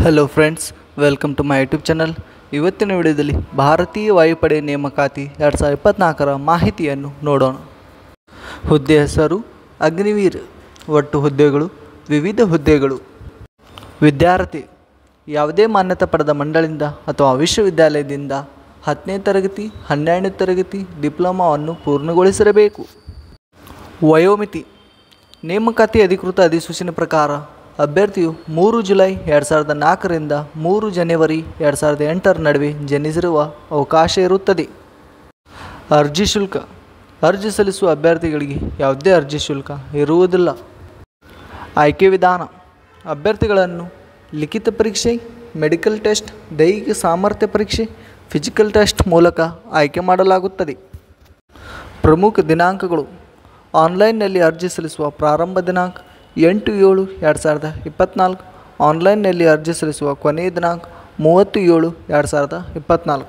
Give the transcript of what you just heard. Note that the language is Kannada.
Hello friends, welcome to my YouTube channel. ಇವತ್ತಿನ ವಿಡಿಯೋದಲ್ಲಿ ಭಾರತೀಯ ವಾಯುಪಡೆ ನೇಮಕಾತಿ 2024ರ ಮಾಹಿತಿಯನ್ನು ನೋಡೋಣ. ಹುದ್ದೆ ಹೆಸರು ಅಗ್ನಿವೀರ್. ಒಟ್ಟು ಹುದ್ದೆಗಳು ವಿವಿಧ ಹುದ್ದೆಗಳು. ವಿದ್ಯಾರ್ಥಿ ಯಾವುದೇ ಮಾನ್ಯತೆ ಪಡೆದ ಮಂಡಳಿಯಿಂದ ಅಥವಾ ವಿಶ್ವವಿದ್ಯಾಲಯದಿಂದ 10ನೇ ತರಗತಿ 12ನೇ ತರಗತಿ ಡಿಪ್ಲೊಮಾವನ್ನು ಪೂರ್ಣಗೊಳಿಸಿರಬೇಕು. ವಯೋಮಿತಿ ನೇಮಕಾತಿ ಅಧಿಕೃತ ಅಧಿಸೂಚನೆ ಪ್ರಕಾರ ಅಭ್ಯರ್ಥಿಯು 3 ಜುಲೈ 2004ರಿಂದ 3 ಜನವರಿ 2008ರ ನಡುವೆ ಜನಿಸಿರುವ ಅವಕಾಶ ಇರುತ್ತದೆ. ಅರ್ಜಿ ಶುಲ್ಕ ಅರ್ಜಿ ಸಲ್ಲಿಸುವ ಅಭ್ಯರ್ಥಿಗಳಿಗೆ ಯಾವುದೇ ಅರ್ಜಿ ಶುಲ್ಕ ಇರುವುದಿಲ್ಲ. ಆಯ್ಕೆ ವಿಧಾನ ಅಭ್ಯರ್ಥಿಗಳನ್ನು ಲಿಖಿತ ಪರೀಕ್ಷೆ, ಮೆಡಿಕಲ್ ಟೆಸ್ಟ್, ದೈಹಿಕ ಸಾಮರ್ಥ್ಯ ಪರೀಕ್ಷೆ, ಫಿಸಿಕಲ್ ಟೆಸ್ಟ್ ಮೂಲಕ ಆಯ್ಕೆ ಮಾಡಲಾಗುತ್ತದೆ. ಪ್ರಮುಖ ದಿನಾಂಕಗಳು ಆನ್ಲೈನ್ನಲ್ಲಿ ಅರ್ಜಿ ಸಲ್ಲಿಸುವ ಪ್ರಾರಂಭ ದಿನಾಂಕ 8/7/2024. ಆನ್ಲೈನ್ನಲ್ಲಿ ಅರ್ಜಿ ಸಲ್ಲಿಸುವ ಕೊನೆಯ ದಿನಾಂಕ 30/7/2024.